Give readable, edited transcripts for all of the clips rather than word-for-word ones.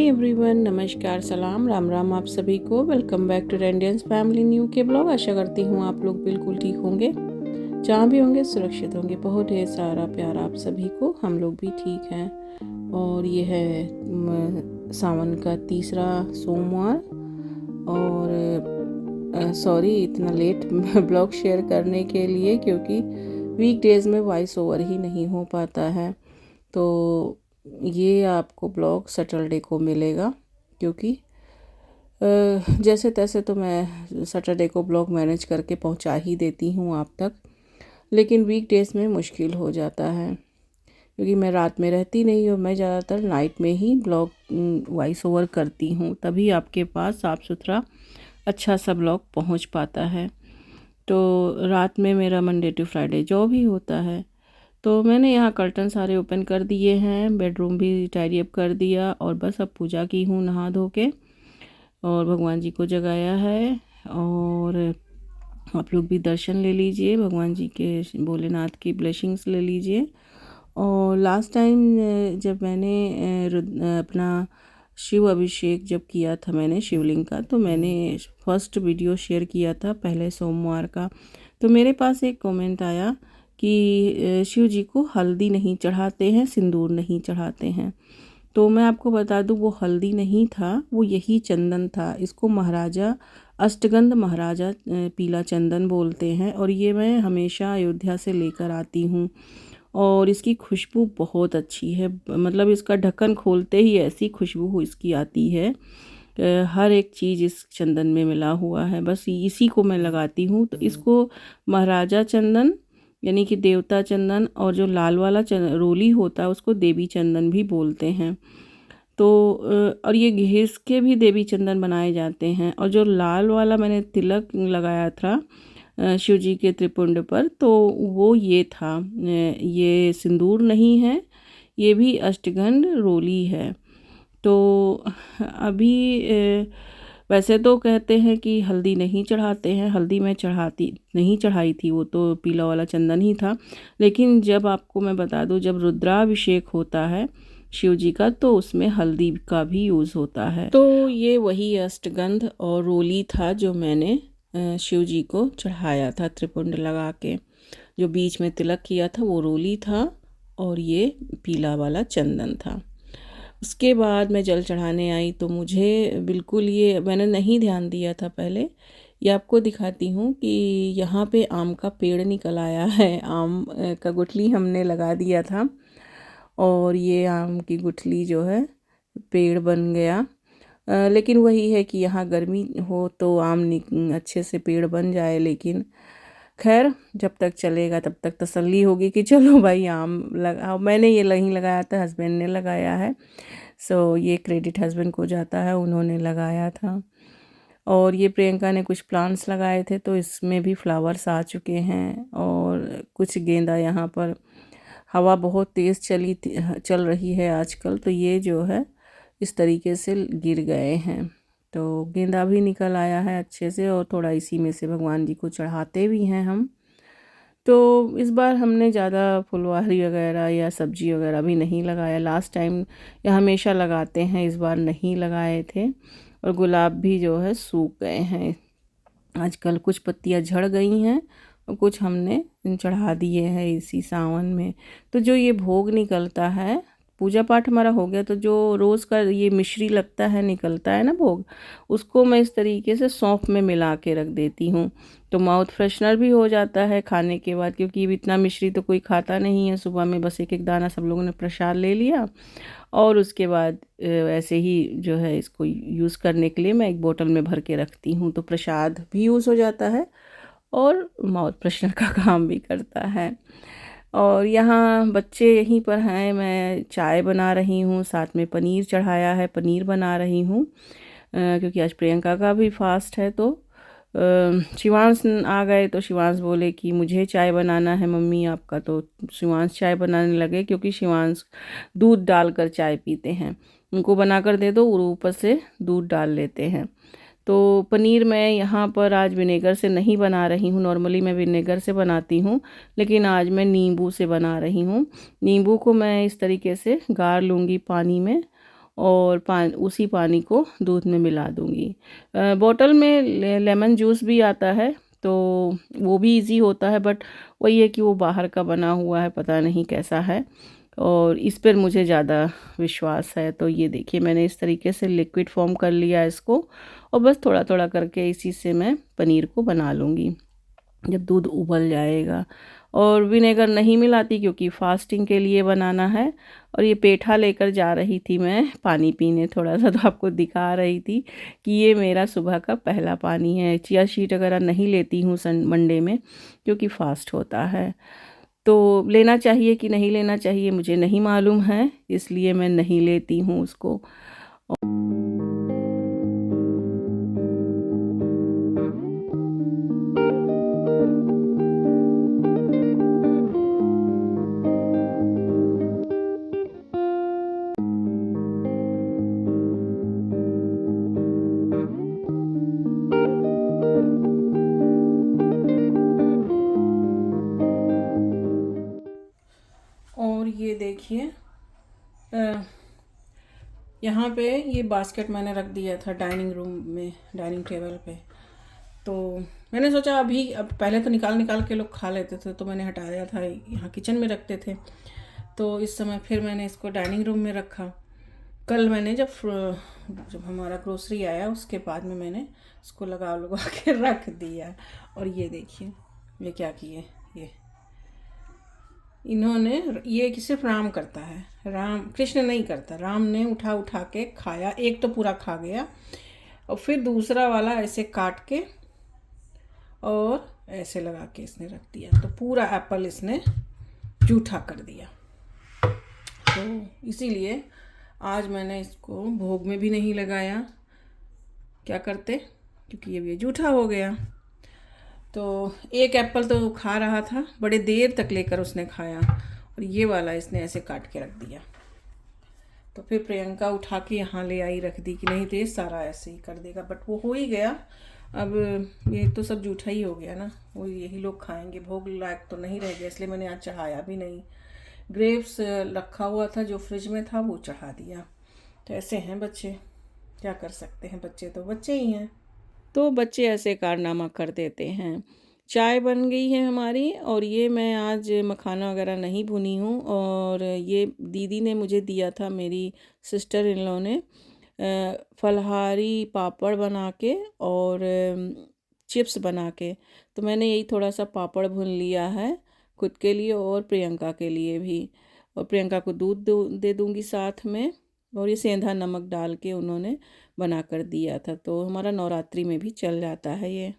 Hi everyone, नमस्कार, सलाम, राम राम आप सभी को। वेलकम बैक टू रेंडियंस फैमिली न्यू के ब्लॉग। आशा करती हूँ आप लोग बिल्कुल ठीक होंगे, जहाँ भी होंगे सुरक्षित होंगे। बहुत ढेर सारा प्यार आप सभी को। हम लोग भी ठीक हैं। और ये है सावन का तीसरा सोमवार। और सॉरी इतना लेट ब्लॉग शेयर करने के लिए, क्योंकि वीकडेज़ में वॉइस ओवर ही नहीं हो पाता है। तो ये आपको ब्लॉग सैटरडे को मिलेगा, क्योंकि जैसे तैसे तो मैं सैटरडे को ब्लॉग मैनेज करके पहुंचा ही देती हूं आप तक, लेकिन वीकडेज़ में मुश्किल हो जाता है, क्योंकि मैं रात में रहती नहीं और मैं ज़्यादातर नाइट में ही ब्लॉग वॉइस ओवर करती हूं, तभी आपके पास साफ़ सुथरा अच्छा सा ब्लॉग पहुंच पाता है। तो रात में मेरा मंडे टू फ्राइडे जॉब ही होता है। तो मैंने यहाँ कर्टन सारे ओपन कर दिए हैं, बेडरूम भी टाइडी अप कर दिया, और बस अब पूजा की हूँ नहा धो के, और भगवान जी को जगाया है। और आप लोग भी दर्शन ले लीजिए, भगवान जी के, भोलेनाथ की ब्लेसिंग्स ले लीजिए। और लास्ट टाइम जब मैंने अपना शिव अभिषेक जब किया था मैंने शिवलिंग का, तो मैंने फर्स्ट वीडियो शेयर किया था पहले सोमवार का। तो मेरे पास एक कमेंट आया कि शिव जी को हल्दी नहीं चढ़ाते हैं, सिंदूर नहीं चढ़ाते हैं। तो मैं आपको बता दूं, वो हल्दी नहीं था, वो यही चंदन था। इसको महाराजा अष्टगंध महाराजा पीला चंदन बोलते हैं, और ये मैं हमेशा अयोध्या से लेकर आती हूँ। और इसकी खुशबू बहुत अच्छी है, मतलब इसका ढक्कन खोलते ही ऐसी खुशबू इसकी आती है। हर एक चीज़ इस चंदन में मिला हुआ है, बस इसी को मैं लगाती हूँ। तो इसको महाराजा चंदन यानी कि देवता चंदन, और जो लाल वाला रोली होता है उसको देवी चंदन भी बोलते हैं। तो और ये घिस के भी देवी चंदन बनाए जाते हैं। और जो लाल वाला मैंने तिलक लगाया था शिव जी के त्रिपुंड पर, तो वो ये था, ये सिंदूर नहीं है, ये भी अष्टगंध रोली है। तो अभी वैसे तो कहते हैं कि हल्दी नहीं चढ़ाते हैं, हल्दी मैं नहीं चढ़ाई थी, वो तो पीला वाला चंदन ही था। लेकिन जब आपको मैं बता दूं, जब रुद्राभिषेक होता है शिव जी का, तो उसमें हल्दी का भी यूज़ होता है। तो ये वही अष्टगंध और रोली था जो मैंने शिव जी को चढ़ाया था त्रिपुंड लगा के। जो बीच में तिलक किया था वो रोली था, और ये पीला वाला चंदन था। उसके बाद मैं जल चढ़ाने आई, तो मुझे बिल्कुल ये मैंने नहीं ध्यान दिया था पहले। ये आपको दिखाती हूँ कि यहाँ पे आम का पेड़ निकल आया है। आम का गुठली हमने लगा दिया था, और ये आम की गुठली जो है पेड़ बन गया। लेकिन वही है कि यहाँ गर्मी हो तो आम अच्छे से पेड़ बन जाए, लेकिन खैर जब तक चलेगा तब तक तसल्ली होगी कि चलो भाई आम लगा। मैंने ये नहीं लगाया था, हस्बैंड ने लगाया है। सो ये क्रेडिट हस्बैंड को जाता है, उन्होंने लगाया था। और ये प्रियंका ने कुछ प्लांट्स लगाए थे, तो इसमें भी फ्लावर्स आ चुके हैं। और कुछ गेंदा, यहाँ पर हवा बहुत तेज़ चल रही है आजकल, तो ये जो है इस तरीके से गिर गए हैं। तो गेंदा भी निकल आया है अच्छे से, और थोड़ा इसी में से भगवान जी को चढ़ाते भी हैं हम। तो इस बार हमने ज़्यादा फुलवारी वगैरह या सब्जी वगैरह भी नहीं लगाया। लास्ट टाइम या हमेशा लगाते हैं, इस बार नहीं लगाए थे। और गुलाब भी जो है सूख गए हैं आजकल, कुछ पत्तियां झड़ गई हैं और कुछ हमने चढ़ा दिए हैं इसी सावन में। तो जो ये भोग निकलता है, पूजा पाठ हमारा हो गया, तो जो रोज़ का ये मिश्री लगता है, निकलता है ना भोग, उसको मैं इस तरीके से सौंफ में मिला के रख देती हूँ। तो माउथ फ्रेशनर भी हो जाता है खाने के बाद, क्योंकि इतना मिश्री तो कोई खाता नहीं है। सुबह में बस एक एक दाना सब लोगों ने प्रसाद ले लिया, और उसके बाद ऐसे ही जो है इसको यूज़ करने के लिए मैं एक बोतल में भर के रखती हूँ। तो प्रसाद भी यूज़ हो जाता है और माउथ फ्रेशनर का काम भी करता है। और यहाँ बच्चे यहीं पर हैं, मैं चाय बना रही हूँ, साथ में पनीर चढ़ाया है, पनीर बना रही हूँ, क्योंकि आज प्रियंका का भी फास्ट है। तो शिवांश आ गए, तो शिवांश बोले कि मुझे चाय बनाना है मम्मी आपका। तो शिवांश चाय बनाने लगे, क्योंकि शिवांश दूध डालकर चाय पीते हैं। उनको बनाकर दे दो, और ऊपर से दूध डाल लेते हैं। तो पनीर मैं यहाँ पर आज विनेगर से नहीं बना रही हूँ, नॉर्मली मैं विनेगर से बनाती हूँ, लेकिन आज मैं नींबू से बना रही हूँ। नींबू को मैं इस तरीके से गार लूँगी पानी में, और उसी पानी को दूध में मिला दूँगी। बॉटल में लेमन जूस भी आता है, तो वो भी इजी होता है, बट वही है कि वो बाहर का बना हुआ है, पता नहीं कैसा है, और इस पर मुझे ज़्यादा विश्वास है। तो ये देखिए मैंने इस तरीके से लिक्विड फॉर्म कर लिया इसको, और बस थोड़ा थोड़ा करके इसी से मैं पनीर को बना लूँगी जब दूध उबल जाएगा। और विनेगर नहीं मिलाती क्योंकि फास्टिंग के लिए बनाना है। और ये पेठा लेकर जा रही थी मैं पानी पीने, थोड़ा सा तो आपको दिखा रही थी कि ये मेरा सुबह का पहला पानी है। चिया सीड वगैरह नहीं लेती हूँ मंडे में क्योंकि फास्ट होता है। तो लेना चाहिए कि नहीं लेना चाहिए मुझे नहीं मालूम है, इसलिए मैं नहीं लेती हूँ उसको। और ये देखिए यहाँ पे ये बास्केट मैंने रख दिया था डाइनिंग रूम में, डाइनिंग टेबल पे। तो मैंने सोचा अभी, अब पहले तो निकाल निकाल के लोग खा लेते थे, तो मैंने हटाया था, यहाँ किचन में रखते थे। तो इस समय फिर मैंने इसको डाइनिंग रूम में रखा। कल मैंने जब हमारा ग्रोसरी आया उसके बाद में मैंने इसको लगा के रख दिया। और ये देखिए ये क्या किए, ये इन्होंने, ये कि सिर्फ राम करता है, राम कृष्ण नहीं करता। राम ने उठा उठा के खाया, एक तो पूरा खा गया, और फिर दूसरा वाला ऐसे काट के और ऐसे लगा के इसने रख दिया, तो पूरा एप्पल इसने जूठा कर दिया। तो इसीलिए आज मैंने इसको भोग में भी नहीं लगाया। क्या करते, क्योंकि ये जूठा हो गया। तो एक एप्पल तो खा रहा था, बड़े देर तक लेकर उसने खाया, और ये वाला इसने ऐसे काट के रख दिया। तो फिर प्रियंका उठा के यहाँ ले आई, रख दी कि नहीं तो ये सारा ऐसे ही कर देगा, बट वो हो ही गया। अब ये तो सब जूठा ही हो गया ना, वो यही लोग खाएंगे, भोग लायक तो नहीं रह गया, इसलिए मैंने आज चढ़ाया भी नहीं। ग्रेप्स रखा हुआ था जो फ्रिज में था, वो चढ़ा दिया। तो ऐसे हैं बच्चे, क्या कर सकते हैं, बच्चे तो बच्चे ही हैं। तो बच्चे ऐसे कारनामा कर देते हैं। चाय बन गई है हमारी, और ये मैं आज मखाना वगैरह नहीं भुनी हूँ, और ये दीदी ने मुझे दिया था, मेरी सिस्टर इन लॉ ने, फलहारी पापड़ बना के और चिप्स बना के। तो मैंने यही थोड़ा सा पापड़ भून लिया है खुद के लिए और प्रियंका के लिए भी, और प्रियंका को दूध दे दूँगी साथ में। और ये सेंधा नमक डाल के उन्होंने बना कर दिया था, तो हमारा नवरात्रि में भी चल जाता है ये।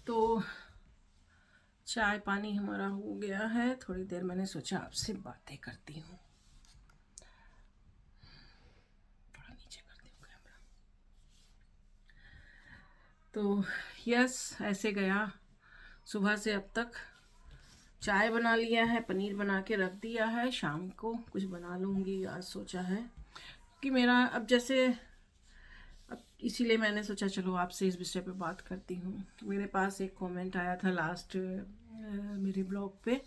तो चाय पानी हमारा हो गया है, थोड़ी देर मैंने सोचा आपसे बातें करती हूँ। थोड़ा नीचे करती हूँ कैमरा। तो यस, ऐसे गया सुबह से अब तक। चाय बना लिया है, पनीर बना के रख दिया है, शाम को कुछ बना लूँगी आज सोचा है कि मेरा अब जैसे, अब इसीलिए मैंने सोचा चलो आपसे इस विषय पे बात करती हूँ। मेरे पास एक कमेंट आया था लास्ट मेरे ब्लॉग पे,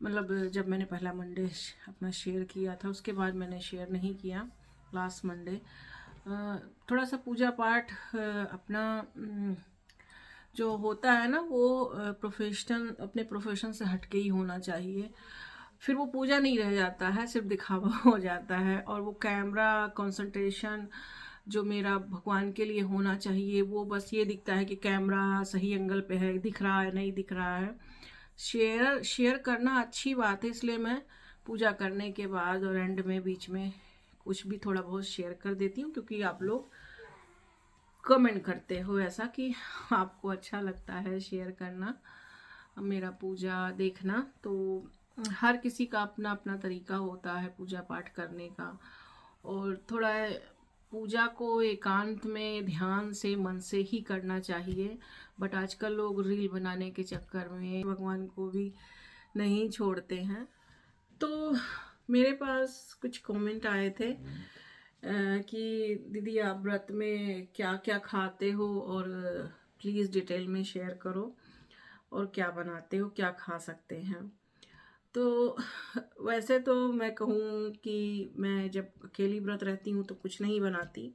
मतलब जब मैंने पहला मंडे अपना शेयर किया था, उसके बाद मैंने शेयर नहीं किया लास्ट मंडे। थोड़ा सा पूजा पाठ अपना जो होता है ना, वो अपने प्रोफेशन से हटके ही होना चाहिए। फिर वो पूजा नहीं रह जाता है, सिर्फ दिखावा हो जाता है, और वो कैमरा कंसंट्रेशन जो मेरा भगवान के लिए होना चाहिए, वो बस ये दिखता है कि कैमरा सही एंगल पे है, दिख रहा है नहीं दिख रहा है। शेयर करना अच्छी बात है, इसलिए मैं पूजा करने के बाद और एंड में बीच में कुछ भी थोड़ा बहुत शेयर कर देती हूँ, क्योंकि आप लोग कमेंट करते हो ऐसा कि आपको अच्छा लगता है शेयर करना मेरा पूजा देखना। तो हर किसी का अपना अपना तरीका होता है पूजा पाठ करने का, और थोड़ा पूजा को एकांत में ध्यान से मन से ही करना चाहिए। बट आजकल लोग रील बनाने के चक्कर में भगवान को भी नहीं छोड़ते हैं। तो मेरे पास कुछ कमेंट आए थे कि दीदी आप व्रत में क्या क्या खाते हो, और प्लीज़ डिटेल में शेयर करो। और क्या बनाते हो, क्या खा सकते हैं। तो वैसे तो मैं कहूँ कि मैं जब अकेली व्रत रहती हूँ तो कुछ नहीं बनाती।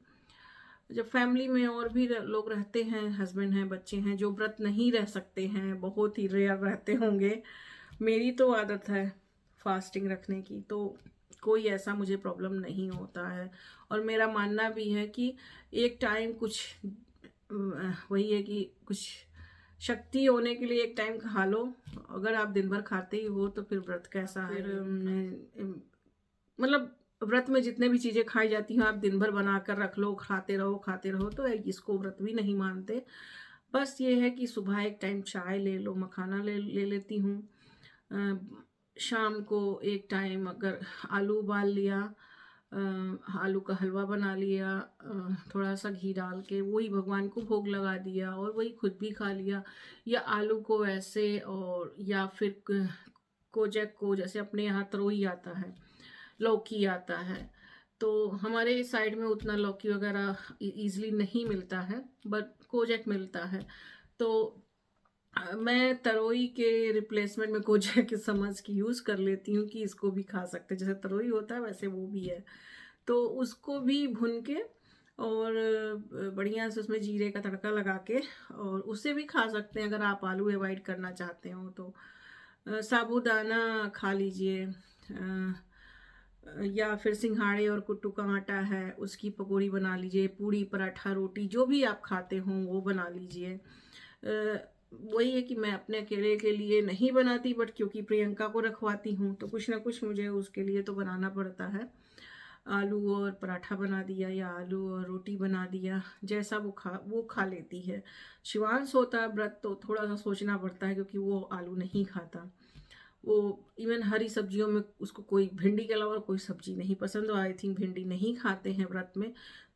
जब फैमिली में और भी लोग रहते हैं, हस्बैंड हैं, बच्चे हैं, जो व्रत नहीं रह सकते हैं, बहुत ही रेयर रहते होंगे। मेरी तो आदत है फास्टिंग रखने की, तो कोई ऐसा मुझे प्रॉब्लम नहीं होता है। और मेरा मानना भी है कि एक टाइम कुछ वही है कि कुछ शक्ति होने के लिए एक टाइम खा लो। अगर आप दिन भर खाते ही हो तो फिर व्रत कैसा है। मतलब व्रत में जितने भी चीज़ें खाई जाती हैं आप दिन भर बना कर रख लो, खाते रहो, तो इसको व्रत भी नहीं मानते। बस ये है कि सुबह एक टाइम चाय ले लो, मखाना ले लेती हूँ। शाम को एक टाइम अगर आलू उबाल लिया, आलू का हलवा बना लिया, थोड़ा सा घी डाल के वही भगवान को भोग लगा दिया और वही खुद भी खा लिया। या आलू को ऐसे, और या फिर कोजक को, जैसे अपने यहाँ तरोई आता है, लौकी आता है, तो हमारे साइड में उतना लौकी वगैरह ईजिली नहीं मिलता है, बट कोजक मिलता है। तो मैं तरोई के रिप्लेसमेंट में कोजक समझ की यूज़ कर लेती हूँ कि इसको भी खा सकते हैं। जैसे तरोई होता है वैसे वो भी है, तो उसको भी भून के और बढ़िया से उसमें जीरे का तड़का लगा के और उससे भी खा सकते हैं अगर आप आलू अवॉइड करना चाहते हो तो। साबूदाना खा लीजिए, या फिर सिंघाड़े और कुट्टू का आटा है उसकी पकौड़ी बना लीजिए, पूड़ी पराठा रोटी जो भी आप खाते हो वो बना लीजिए। वही है कि मैं अपने अकेले के लिए नहीं बनाती, बट क्योंकि प्रियंका को रखवाती हूँ तो कुछ ना कुछ मुझे उसके लिए तो बनाना पड़ता है। आलू और पराठा बना दिया या आलू और रोटी बना दिया, जैसा वो खा लेती है। शिवांश होता है व्रत तो थोड़ा सा सोचना पड़ता है क्योंकि वो आलू नहीं खाता। वो इवन हरी सब्जियों में उसको कोई भिंडी के अलावा कोई सब्जी नहीं पसंद, आई थिंक भिंडी नहीं खाते हैं व्रत में।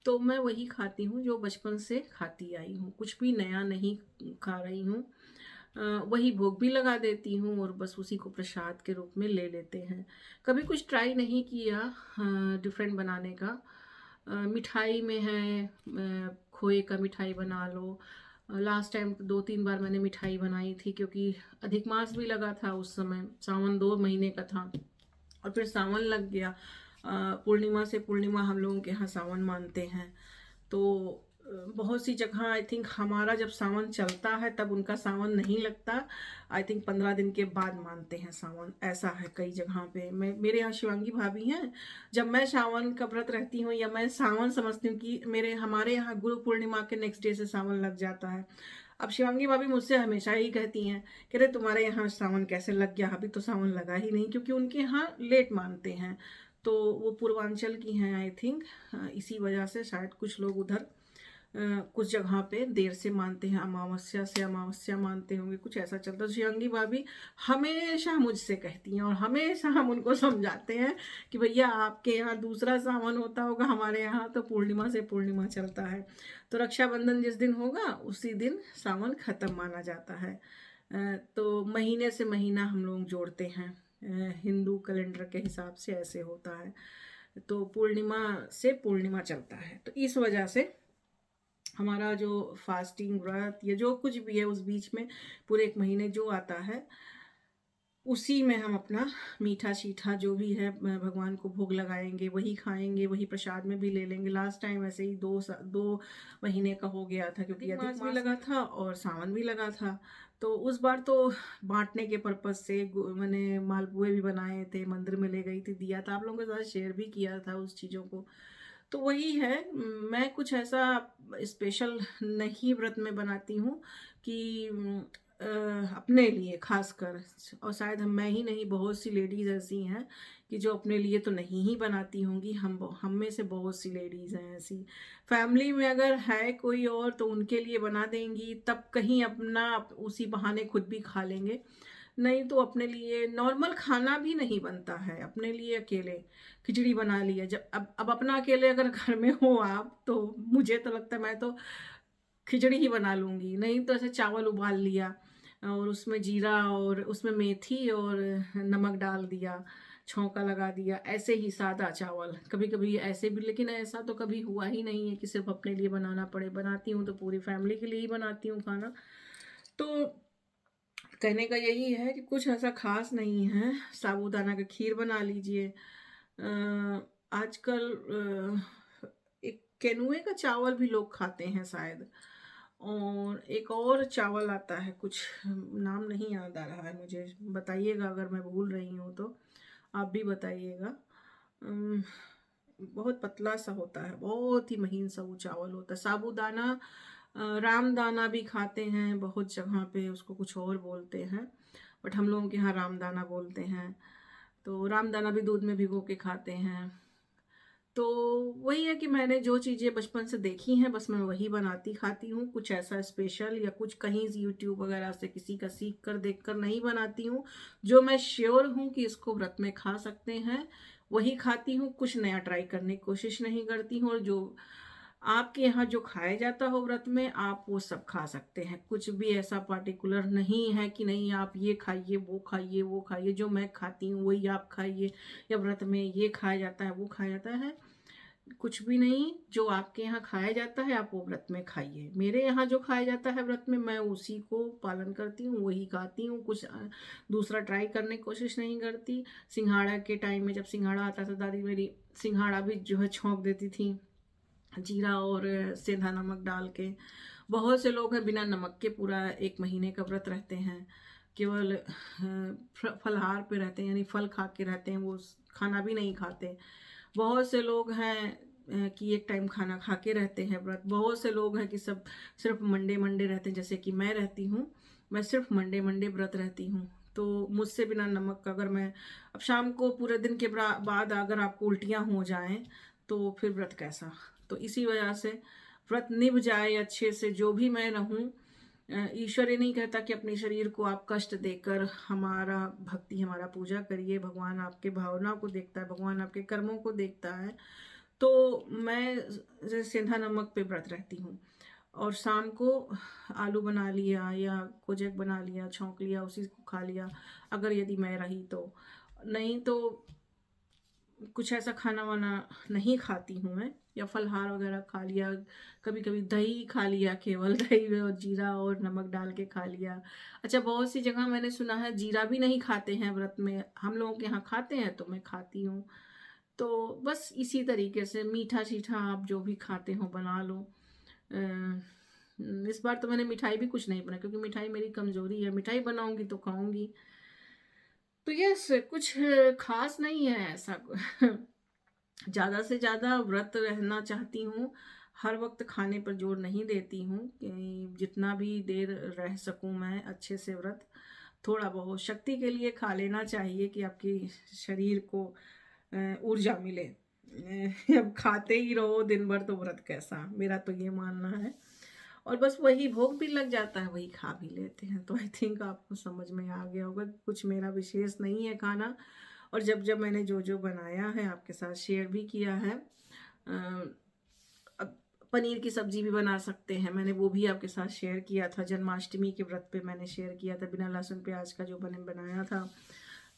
तो मैं वही खाती हूँ जो बचपन से खाती आई हूँ, कुछ भी नया नहीं खा रही हूँ। वही भोग भी लगा देती हूँ और बस उसी को प्रसाद के रूप में ले लेते हैं। कभी कुछ ट्राई नहीं किया डिफरेंट बनाने का। मिठाई में है, खोए का मिठाई बना लो। लास्ट टाइम 2-3 बार मैंने मिठाई बनाई थी क्योंकि अधिक मास भी लगा था उस समय, सावन 2 महीने का था और फिर सावन लग गया। पूर्णिमा से पूर्णिमा हम लोगों के यहाँ सावन मानते हैं, तो बहुत सी जगह आई थिंक हमारा जब सावन चलता है तब उनका सावन नहीं लगता। आई थिंक 15 दिन के बाद मानते हैं सावन, ऐसा है कई जगह पे। मेरे यहाँ शिवांगी भाभी हैं, जब मैं सावन का व्रत रहती हूँ या मैं सावन समझती हूँ कि हमारे यहाँ गुरु पूर्णिमा के नेक्स्ट डे से सावन लग जाता है। अब शिवांगी भाभी मुझसे हमेशा ही कहती हैं कि अरे तुम्हारे यहाँ सावन कैसे लग गया, अभी तो सावन लगा ही नहीं, क्योंकि उनके यहाँ लेट मानते हैं। तो वो पूर्वांचल की हैं आई थिंक, इसी वजह से शायद कुछ लोग उधर कुछ जगह पे देर से मानते हैं, अमावस्या से अमावस्या मानते होंगे, कुछ ऐसा चलता है। शिवांगी भाभी हमेशा मुझसे कहती हैं और हमेशा हम उनको समझाते हैं कि भैया आपके यहाँ दूसरा सावन होता होगा, हमारे यहाँ तो पूर्णिमा से पूर्णिमा चलता है। तो रक्षाबंधन जिस दिन होगा उसी दिन सावन खत्म माना जाता है। तो महीने से महीना हम लोग जोड़ते हैं, हिंदू कैलेंडर के हिसाब से ऐसे होता है। तो पूर्णिमा से पूर्णिमा चलता है, तो इस वजह से हमारा जो फास्टिंग व्रत या जो कुछ भी है उस बीच में पूरे 1 महीने जो आता है उसी में हम अपना मीठा शीठा जो भी है भगवान को भोग लगाएंगे, वही खाएंगे, वही प्रसाद में भी ले लेंगे। लास्ट टाइम ऐसे ही 2 महीने का हो गया था क्योंकि अधिक मास भी लगा था और सावन भी लगा था। तो उस बार तो बांटने के पर्पज से मैंने मालपुए भी बनाए थे, मंदिर में ले गई थी, दिया था, आप लोगों के साथ शेयर भी किया था उस चीज़ों को। तो वही है, मैं कुछ ऐसा स्पेशल नहीं व्रत में बनाती हूँ कि अपने लिए खासकर, और शायद मैं ही नहीं, बहुत सी लेडीज़ ऐसी हैं कि जो अपने लिए तो नहीं ही बनाती होंगी। हम में से बहुत सी लेडीज़ हैं ऐसी। फैमिली में अगर है कोई और तो उनके लिए बना देंगी, तब कहीं अपना उसी बहाने खुद भी खा लेंगे। नहीं तो अपने लिए नॉर्मल खाना भी नहीं बनता है, अपने लिए अकेले खिचड़ी बना लिया। जब अब अपना अकेले अगर घर में हो आप, तो मुझे तो लगता है मैं तो खिचड़ी ही बना लूँगी। नहीं तो ऐसे चावल उबाल लिया और उसमें जीरा और उसमें मेथी और नमक डाल दिया, छौंका लगा दिया, ऐसे ही सादा चावल। कभी कभी ऐसे भी, लेकिन ऐसा तो कभी हुआ ही नहीं है कि सिर्फ अपने लिए बनाना पड़े। बनाती हूँ तो पूरी फैमिली के लिए ही बनाती हूँ खाना। तो कहने का यही है कि कुछ ऐसा खास नहीं है। साबूदाना का खीर बना लीजिए। आजकल एक केनुए का चावल भी लोग खाते हैं शायद, और एक और चावल आता है, कुछ नाम नहीं याद आ रहा है मुझे, बताइएगा अगर मैं भूल रही हूँ तो आप भी बताइएगा। बहुत पतला सा होता है, बहुत ही महीन सा वो चावल होता है। साबूदाना, रामदाना भी खाते हैं, बहुत जगह पे उसको कुछ और बोलते हैं, बट हम लोगों के यहाँ रामदाना बोलते हैं। तो रामदाना भी दूध में भिगो के खाते हैं। तो वही है कि मैंने जो चीज़ें बचपन से देखी हैं बस मैं वही बनाती खाती हूँ। कुछ ऐसा स्पेशल या कुछ कहीं यूट्यूब वगैरह से किसी का सीख कर देख कर नहीं बनाती हूँ। जो मैं श्योर हूँ कि इसको व्रत में खा सकते हैं वही खाती हूँ। कुछ नया ट्राई करने की कोशिश नहीं करती हूँ, और जो आपके यहाँ जो खाया जाता हो व्रत में आप वो सब खा सकते हैं। कुछ भी ऐसा पार्टिकुलर नहीं है कि नहीं आप ये खाइए वो खाइए वो खाइए, जो मैं खाती हूँ वही आप खाइए, या व्रत में ये खाया जाता है वो खाया जाता है। कुछ भी नहीं, जो आपके यहाँ खाया जाता है आप वो व्रत में खाइए। मेरे यहाँ जो खाया जाता है व्रत में मैं उसी को पालन करती हूँ, वही खाती हूँ। कुछ दूसरा ट्राई करने की कोशिश नहीं करती। सिंघाड़ा के टाइम में जब सिंघाड़ा आता था दादी मेरी सिंघाड़ा भी जो है छोंक देती थी जीरा और सेंधा नमक डाल के। बहुत से लोग हैं बिना नमक के पूरा 1 महीने का व्रत रहते हैं, केवल फलाहार पे रहते हैं, यानी फल खा के रहते हैं, वो खाना भी नहीं खाते। बहुत से लोग हैं कि एक टाइम खाना खा के रहते हैं व्रत। बहुत से लोग हैं कि सब सिर्फ मंडे मंडे रहते हैं, जैसे कि मैं रहती हूँ। मैं सिर्फ मंडे मंडे व्रत रहती हूँ। तो मुझसे बिना नमक का अगर मैं अब शाम को पूरे दिन के बाद अगर आपको उल्टियाँ हो जाएं तो फिर व्रत कैसा। तो इसी वजह से व्रत निभ जाए अच्छे से, जो भी मैं रहूं। ईश्वर ये नहीं कहता कि अपने शरीर को आप कष्ट देकर हमारा भक्ति हमारा पूजा करिए। भगवान आपके भावना को देखता है, भगवान आपके कर्मों को देखता है। तो मैं जैसे सेंधा नमक पे व्रत रहती हूँ, और शाम को आलू बना लिया या कोजक बना लिया, छौंक लिया, उसी को खा लिया अगर यदि मैं रही तो। नहीं तो कुछ ऐसा खाना वाना नहीं खाती हूँ मैं, या फलहार वगैरह खा लिया। कभी कभी दही खा लिया, केवल दही में और जीरा और नमक डाल के खा लिया। अच्छा, बहुत सी जगह मैंने सुना है जीरा भी नहीं खाते हैं व्रत में, हम लोगों के यहाँ खाते हैं तो मैं खाती हूँ। तो बस इसी तरीके से मीठा शीठा आप जो भी खाते हो बना लो। इस बार तो मैंने मिठाई भी कुछ नहीं बनाई, क्योंकि मिठाई मेरी कमजोरी है। मिठाई बनाऊंगी तो खाऊंगी। तो यस, कुछ खास नहीं है ऐसा। ज़्यादा से ज़्यादा व्रत रहना चाहती हूँ। हर वक्त खाने पर जोर नहीं देती हूँ कि जितना भी देर रह सकूँ मैं अच्छे से व्रत। थोड़ा बहुत शक्ति के लिए खा लेना चाहिए कि आपकी शरीर को ऊर्जा मिले। अब खाते ही रहो दिन भर तो व्रत कैसा, मेरा तो ये मानना है। और बस वही भोग भी लग जाता है, वही खा भी लेते हैं। तो आई थिंक आपको समझ में आ गया होगा कि कुछ मेरा विशेष नहीं है खाना। और जब जब मैंने जो जो बनाया है आपके साथ शेयर भी किया है। अब पनीर की सब्जी भी बना सकते हैं, मैंने वो भी आपके साथ शेयर किया था। जन्माष्टमी के व्रत पे मैंने शेयर किया था, बिना लहसुन प्याज का जो बनाया था।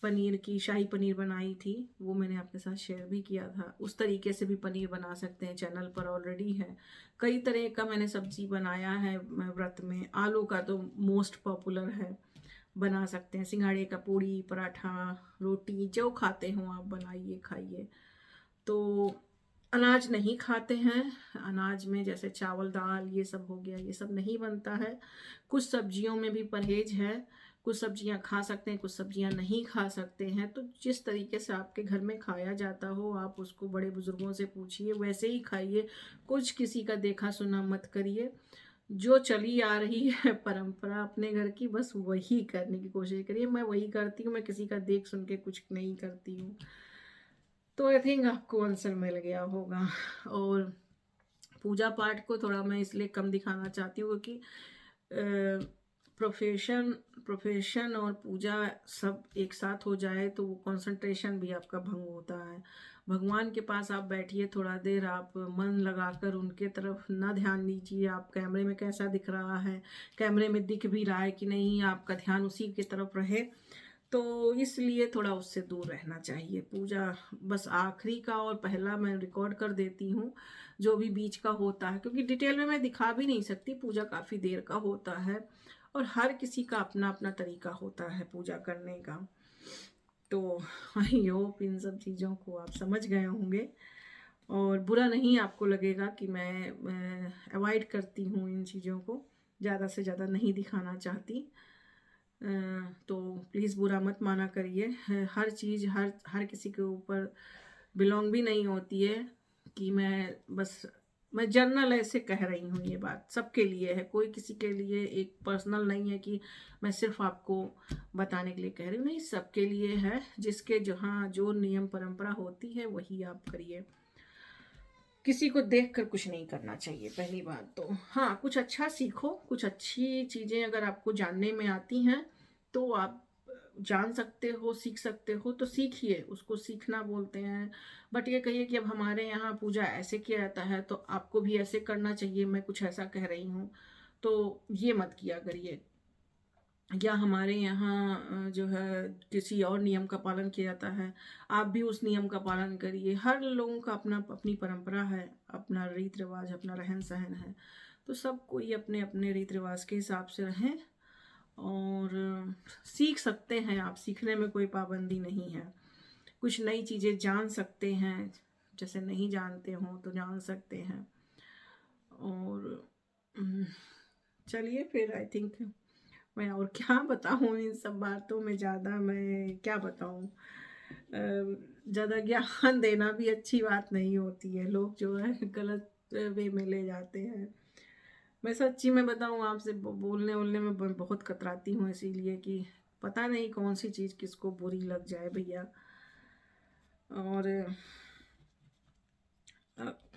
पनीर की शाही पनीर बनाई थी, वो मैंने आपके साथ शेयर भी किया था। उस तरीके से भी पनीर बना सकते हैं, चैनल पर ऑलरेडी है। कई तरह का मैंने सब्जी बनाया है व्रत में। आलू का तो मोस्ट पॉपुलर है, बना सकते हैं। सिंघाड़े का पूड़ी, पराठा, रोटी, जो खाते हो आप बनाइए खाइए। तो अनाज नहीं खाते हैं, अनाज में जैसे चावल दाल ये सब हो गया, ये सब नहीं बनता है। कुछ सब्जियों में भी परहेज है, कुछ सब्जियां खा सकते हैं, कुछ सब्जियां नहीं खा सकते हैं। तो जिस तरीके से आपके घर में खाया जाता हो आप उसको बड़े बुजुर्गों से पूछिए, वैसे ही खाइए। कुछ किसी का देखा सुना मत करिए। जो चली आ रही है परंपरा अपने घर की, बस वही करने की कोशिश करिए। मैं वही करती हूँ, मैं किसी का देख सुन के कुछ नहीं करती हूँ। तो आई थिंक आपको आंसर मिल गया होगा। और पूजा पाठ को थोड़ा मैं इसलिए कम दिखाना चाहती हूँ कि प्रोफेशन और पूजा सब एक साथ हो जाए तो वो कंसंट्रेशन भी आपका भंग होता है। भगवान के पास आप बैठिए थोड़ा देर, आप मन लगाकर उनके तरफ ना ध्यान दीजिए। आप कैमरे में कैसा दिख रहा है, कैमरे में दिख भी रहा है कि नहीं, आपका ध्यान उसी की तरफ रहे। तो इसलिए थोड़ा उससे दूर रहना चाहिए। पूजा बस आखिरी का और पहला मैं रिकॉर्ड कर देती हूँ, जो भी बीच का होता है, क्योंकि डिटेल में मैं दिखा भी नहीं सकती। पूजा काफ़ी देर का होता है और हर किसी का अपना अपना तरीका होता है पूजा करने का। तो आई होप इन सब चीज़ों को आप समझ गए होंगे और बुरा नहीं आपको लगेगा कि मैं अवॉइड करती हूँ इन चीज़ों को, ज़्यादा से ज़्यादा नहीं दिखाना चाहती। तो प्लीज़ बुरा मत माना करिए। हर चीज़ हर किसी के ऊपर बिलोंग भी नहीं होती है कि मैं जनरल ऐसे कह रही हूँ, ये बात सबके लिए है, कोई किसी के लिए एक पर्सनल नहीं है कि मैं सिर्फ आपको बताने के लिए कह रही हूँ, नहीं सबके लिए है। जिसके जहाँ जो नियम परंपरा होती है वही आप करिए। किसी को देखकर कुछ नहीं करना चाहिए पहली बात तो। हाँ, कुछ अच्छा सीखो, कुछ अच्छी चीज़ें अगर आपको जानने में आती हैं तो आप जान सकते हो, सीख सकते हो तो सीखिए, उसको सीखना बोलते हैं। बट ये कहिए कि अब हमारे यहाँ पूजा ऐसे किया जाता है तो आपको भी ऐसे करना चाहिए, मैं कुछ ऐसा कह रही हूँ, तो ये मत किया करिए। या हमारे यहाँ जो है किसी और नियम का पालन किया जाता है, आप भी उस नियम का पालन करिए। हर लोगों का अपना अपनी परंपरा है, अपना रीति रिवाज, अपना रहन सहन है, तो सब कोई अपने अपने रीति रिवाज के हिसाब से रहें और सीख सकते हैं आप, सीखने में कोई पाबंदी नहीं है। कुछ नई चीज़ें जान सकते हैं, जैसे नहीं जानते हो तो जान सकते हैं। और चलिए फिर आई थिंक मैं और क्या बताऊँ इन सब बातों में, ज़्यादा मैं क्या बताऊँ। ज़्यादा ज्ञान देना भी अच्छी बात नहीं होती है, लोग जो है गलत वे में ले जाते हैं। मैं सच्ची में बताऊँ आपसे, बोलने वोलने में बहुत कतराती हूँ, इसीलिए कि पता नहीं कौन सी चीज़ किसको बुरी लग जाए भैया। और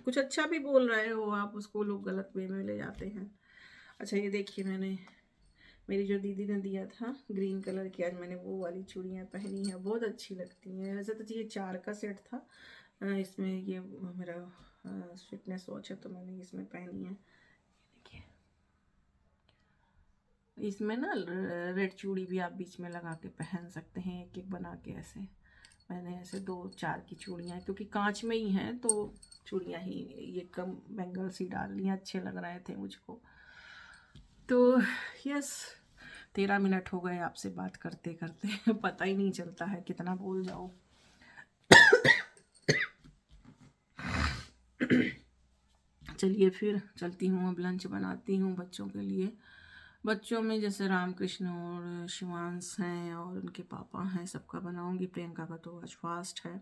कुछ अच्छा भी बोल रहे हो आप, उसको लोग गलत वे में ले जाते हैं। अच्छा ये देखिए, मैंने मेरी जो दीदी ने दिया था ग्रीन कलर की, आज मैंने वो वाली चूड़ियाँ पहनी हैं, बहुत अच्छी लगती हैं। वैसे तो ये 4 का सेट था, इसमें ये मेरा फिटनेस वॉच है तो मैंने इसमें पहनी है। देखिए इसमें ना रेड चूड़ी भी आप बीच में लगा के पहन सकते हैं, एक एक बना के ऐसे। मैंने ऐसे 2-4 की चूड़ियाँ, क्योंकि कांच में ही हैं तो चूड़ियाँ ही ये कम बैंगल्स ही डाल ली, अच्छे लग रहे थे मुझको। तो यस, 13 मिनट हो गए आपसे बात करते करते पता ही नहीं चलता है कितना बोल जाओ। चलिए फिर चलती हूँ, अब लंच बनाती हूँ बच्चों के लिए। बच्चों में जैसे रामकृष्ण और शिवांश हैं और उनके पापा हैं, सबका बनाऊंगी। प्रियंका का तो आज फास्ट है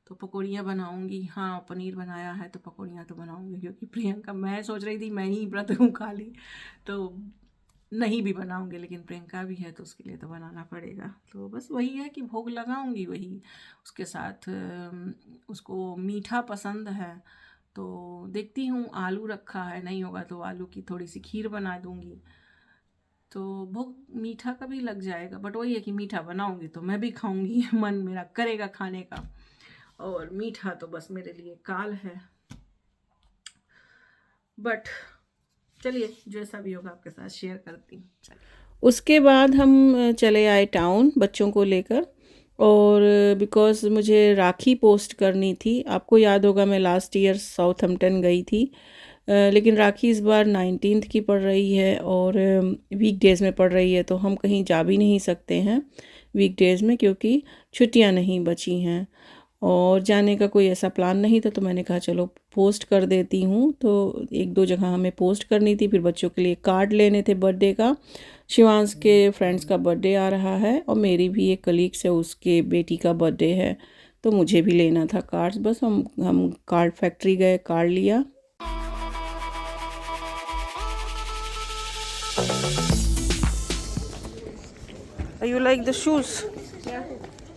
तो पकौड़ियाँ बनाऊंगी। हाँ, पनीर बनाया है तो पकौड़ियाँ तो बनाऊंगी, क्योंकि प्रियंका, मैं सोच रही थी मैं ही व्रत हूँ खाली तो नहीं भी बनाऊंगी, लेकिन प्रियंका भी है तो उसके लिए तो बनाना पड़ेगा। तो बस वही है कि भोग लगाऊंगी, वही उसके साथ उसको मीठा पसंद है तो देखती हूँ। आलू रखा है, नहीं होगा तो आलू की थोड़ी सी खीर बना दूंगी, तो भोग मीठा का भी लग जाएगा। बट वही है कि मीठा बनाऊंगी तो मैं भी खाऊंगी, मन मेरा करेगा खाने का, और मीठा तो बस मेरे लिए काल है। बट चलिए जैसा भी होगा आपके साथ शेयर करती हूँ। उसके बाद हम चले आए टाउन बच्चों को लेकर, और बिकॉज़ मुझे राखी पोस्ट करनी थी। आपको याद होगा मैं लास्ट ईयर साउथहैम्पटन गई थी, लेकिन राखी इस बार 19 की पड़ रही है और वीकडेज़ में पड़ रही है, तो हम कहीं जा भी नहीं सकते हैं वीकडेज़ में, क्योंकि छुट्टियां नहीं बची हैं और जाने का कोई ऐसा प्लान नहीं था। तो मैंने कहा चलो पोस्ट कर देती हूँ। तो 1-2 जगह हमें पोस्ट करनी थी, फिर बच्चों के लिए कार्ड लेने थे बर्थडे का। शिवांश के फ्रेंड्स का बर्थडे आ रहा है और मेरी भी एक कलीग से उसके बेटी का बर्थडे है, तो मुझे भी लेना था कार्ड्स। बस हम कार्ड फैक्ट्री गए, कार्ड लिया। You like the shoes? Yeah.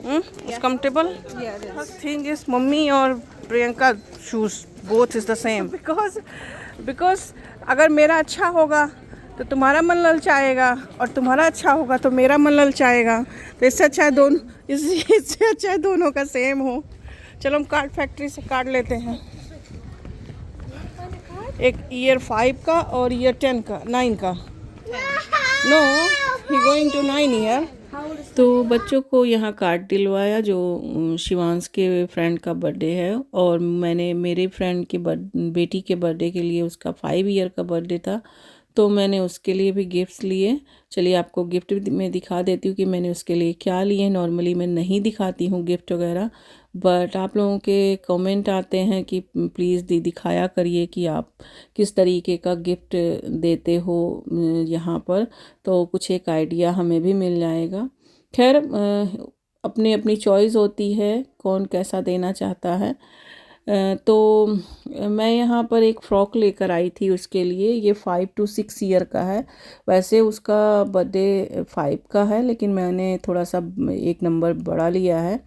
It's comfortable? Yeah, it The is. thing is, mummy और Priyanka shoes both is the same. because अगर मेरा अच्छा होगा तो तुम्हारा मन ललचाएगा और तुम्हारा अच्छा होगा तो मेरा मन ललचाएगा, तो इससे अच्छा है इससे अच्छा है दोनों का सेम हो। चलो हम कार्ड फैक्ट्री से कार्ड लेते हैं, एक ईयर 5 का और ईयर 10 का 9 का। No, he going to 9 year. तो बच्चों को यहाँ कार्ड दिलवाया, जो शिवांश के फ्रेंड का बर्थडे है, और मैंने मेरे फ्रेंड के बेटी के बर्थडे के लिए, उसका 5 ईयर का बर्थडे था तो मैंने उसके लिए भी गिफ्ट्स लिए। चलिए आपको गिफ्ट में दिखा देती हूँ कि मैंने उसके लिए क्या लिए। नॉर्मली मैं नहीं दिखाती हूँ गिफ्ट वगैरह, बट आप लोगों के कमेंट आते हैं कि प्लीज़ दिखाया करिए कि आप किस तरीके का गिफ्ट देते हो यहाँ पर, तो कुछ एक आइडिया हमें भी मिल जाएगा। खैर अपनी अपनी चॉइस होती है कौन कैसा देना चाहता है। तो मैं यहाँ पर एक फ़्रॉक लेकर आई थी उसके लिए। ये 5 to 6 ईयर का है। वैसे उसका बर्थडे 5 का है, लेकिन मैंने थोड़ा सा एक नंबर बड़ा लिया है।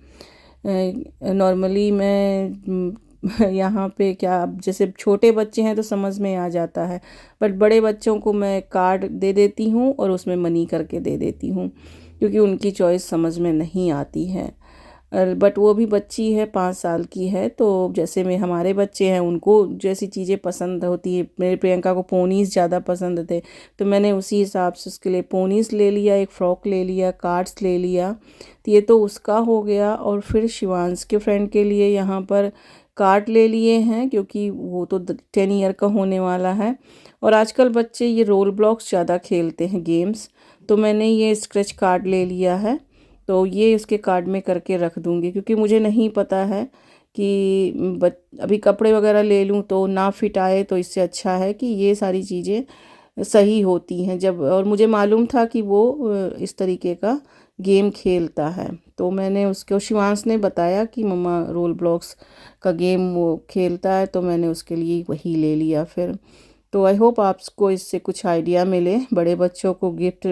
नॉर्मली मैं यहाँ पे क्या, अब जैसे छोटे बच्चे हैं तो समझ में आ जाता है, बट बड़े बच्चों को मैं कार्ड दे देती हूँ और उसमें मनी करके दे देती हूँ, क्योंकि उनकी चॉइस समझ में नहीं आती है। बट वो भी बच्ची है, 5 साल की है, तो जैसे में हमारे बच्चे हैं उनको जैसी चीज़ें पसंद होती है। मेरे प्रियंका को पोनीज़ ज़्यादा पसंद थे, तो मैंने उसी हिसाब से उसके लिए पोनीज़ ले लिया, एक फ़्रॉक ले लिया, कार्ड्स ले लिया। तो ये तो उसका हो गया। और फिर शिवांश के फ्रेंड के लिए यहाँ पर कार्ड ले लिए हैं, क्योंकि वो तो 10 ईयर का होने वाला है। और आजकल बच्चे ये रोल ब्लॉक्स ज़्यादा खेलते हैं गेम्स, तो मैंने ये स्क्रैच कार्ड ले लिया है। तो ये उसके कार्ड में करके रख दूँगी, क्योंकि मुझे नहीं पता है कि अभी कपड़े वगैरह ले लूँ तो ना फिट आए, तो इससे अच्छा है कि ये सारी चीज़ें सही होती हैं जब। और मुझे मालूम था कि वो इस तरीके का गेम खेलता है, तो मैंने उसको, शिवांश ने बताया कि मम्मा रोल ब्लॉक्स का गेम वो खेलता है, तो मैंने उसके लिए वही ले लिया फिर। तो आई होप आपको इससे कुछ आइडिया मिले बड़े बच्चों को गिफ्ट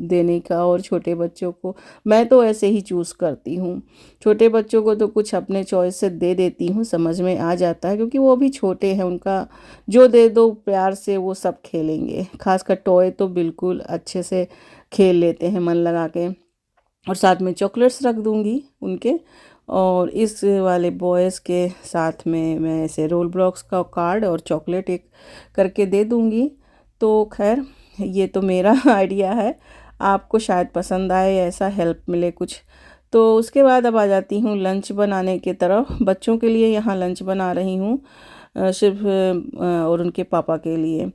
देने का और छोटे बच्चों को। मैं तो ऐसे ही चूज़ करती हूँ। छोटे बच्चों को तो कुछ अपने चॉइस से दे देती हूँ, समझ में आ जाता है, क्योंकि वो भी छोटे हैं। उनका जो दे दो प्यार से वो सब खेलेंगे। खासकर टॉय तो बिल्कुल अच्छे से खेल लेते हैं मन लगा के। और साथ में चॉकलेट्स रख दूँगी उनके। और इस वाले बॉयज़ के साथ में मैं ऐसे रोल ब्लॉक्स का कार्ड और चॉकलेट एक करके दे दूँगी। तो खैर ये तो मेरा आइडिया है, आपको शायद पसंद आए, ऐसा हेल्प मिले कुछ। तो उसके बाद अब आ जाती हूँ लंच बनाने की तरफ। बच्चों के लिए यहाँ लंच बना रही हूँ, सिर्फ और उनके पापा के लिए।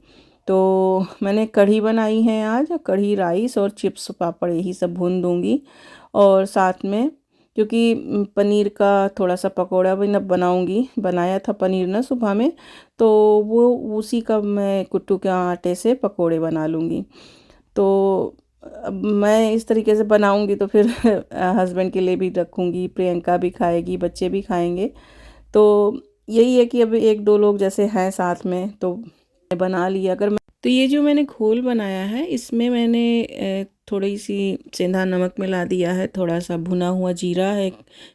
तो मैंने कढ़ी बनाई है आज, कढ़ी, राइस और चिप्स पापड़ यही सब भून दूँगी। और साथ में क्योंकि पनीर का थोड़ा सा पकौड़ा भी न बनाऊँगी, बनाया था पनीर ना सुबह में, तो वो उसी का मैं कुट्टू के आटे से पकौड़े बना लूँगी। तो अब मैं इस तरीके से बनाऊँगी तो फिर हस्बैंड के लिए भी रखूँगी, प्रियंका भी खाएगी, बच्चे भी खाएंगे। तो यही है कि अब एक दो लोग जैसे हैं साथ में, तो बना लिया। अगर मैं, तो ये जो मैंने घोल बनाया है इसमें मैंने थोड़ी सी सेंधा नमक मिला दिया है, थोड़ा सा भुना हुआ जीरा है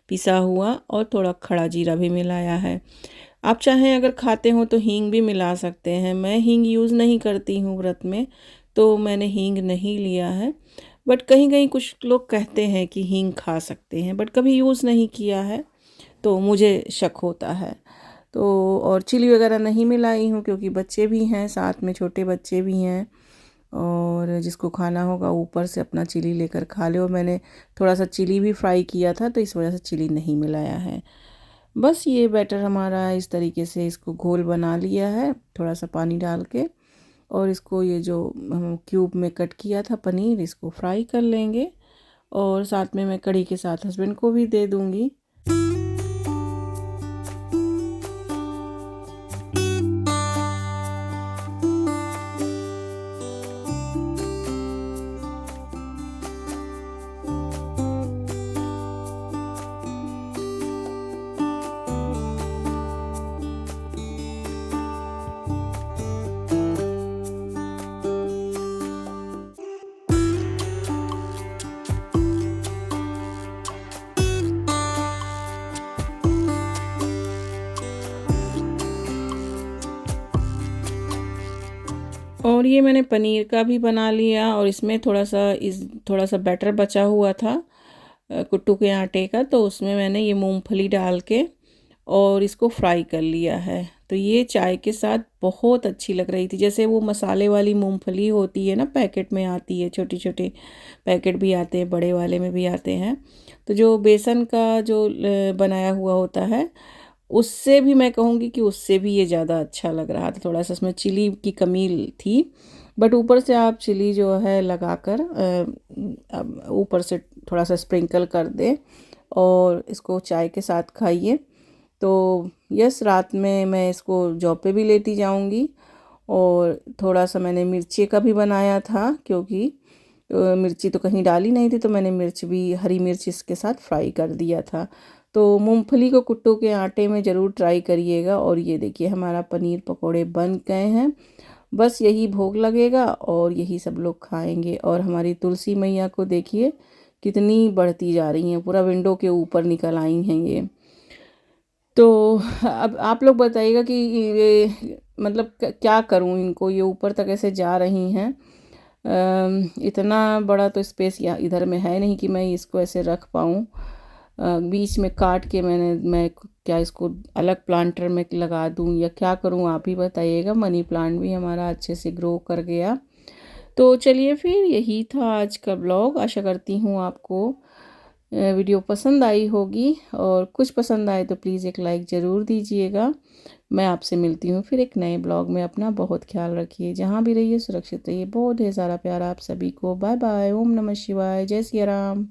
पिसा हुआ, और थोड़ा खड़ा जीरा भी मिलाया है। आप चाहें अगर खाते हो तो हींग भी मिला सकते हैं। मैं हींग यूज़ नहीं करती हूँ व्रत में, तो मैंने हींग नहीं लिया है। बट कहीं कहीं कुछ लोग कहते हैं कि हींग खा सकते हैं, बट कभी यूज़ नहीं किया है, तो मुझे शक होता है। तो और चिली वगैरह नहीं मिलाई हूँ, क्योंकि बच्चे भी हैं साथ में, छोटे बच्चे भी हैं, और जिसको खाना होगा ऊपर से अपना चिली लेकर खा ले। और मैंने थोड़ा सा चिली भी फ्राई किया था, तो इस वजह से चिली नहीं मिलाया है। बस ये बैटर हमारा इस तरीके से, इसको घोल बना लिया है थोड़ा सा पानी डाल के। और इसको ये जो हम क्यूब में कट किया था पनीर, इसको फ्राई कर लेंगे। और साथ में मैं कढ़ी के साथ हस्बैंड को भी दे दूँगी। और ये मैंने पनीर का भी बना लिया, और इसमें थोड़ा सा बैटर बचा हुआ था कुट्टू के आटे का, तो उसमें मैंने ये मूंगफली डाल के और इसको फ्राई कर लिया है। तो ये चाय के साथ बहुत अच्छी लग रही थी। जैसे वो मसाले वाली मूंगफली होती है ना, पैकेट में आती है, छोटी छोटी पैकेट भी आते हैं, बड़े वाले में भी आते हैं। तो जो बेसन का जो बनाया हुआ होता है, उससे भी मैं कहूँगी कि उससे भी ये ज़्यादा अच्छा लग रहा था। थोड़ा सा उसमें चिली की कमी थी, बट ऊपर से आप चिली जो है लगाकर ऊपर से थोड़ा सा स्प्रिंकल कर दें और इसको चाय के साथ खाइए। तो यस, रात में मैं इसको जॉब पे भी लेती जाऊंगी। और थोड़ा सा मैंने मिर्ची का भी बनाया था, क्योंकि मिर्ची तो कहीं डाली नहीं थी, तो मैंने मिर्च भी, हरी मिर्च इसके साथ फ्राई कर दिया था। तो मूंगफली को कुट्टू के आटे में ज़रूर ट्राई करिएगा। और ये देखिए हमारा पनीर पकोड़े बन गए हैं। बस यही भोग लगेगा और यही सब लोग खाएंगे। और हमारी तुलसी मैया को देखिए कितनी बढ़ती जा रही हैं, पूरा विंडो के ऊपर निकल आई हैं ये। तो अब आप लोग बताइएगा कि ये मतलब क्या करूं इनको, ये ऊपर तक ऐसे जा रही हैं। इतना बड़ा तो स्पेस यहाँ इधर में है नहीं कि मैं इसको ऐसे रख पाऊँ। बीच में काट के मैं क्या इसको अलग प्लांटर में लगा दूँ या क्या करूँ, आप ही बताइएगा। मनी प्लांट भी हमारा अच्छे से ग्रो कर गया। तो चलिए फिर, यही था आज का ब्लॉग। आशा करती हूँ आपको वीडियो पसंद आई होगी, और कुछ पसंद आए तो प्लीज़ एक लाइक ज़रूर दीजिएगा। मैं आपसे मिलती हूँ फिर एक नए ब्लॉग में। अपना बहुत ख्याल रखिए, जहाँ भी रहिए सुरक्षित रहिए। बहुत ढेर सारा प्यार आप सभी को। Bye bye. ओम नमः शिवाय। जय सिया राम।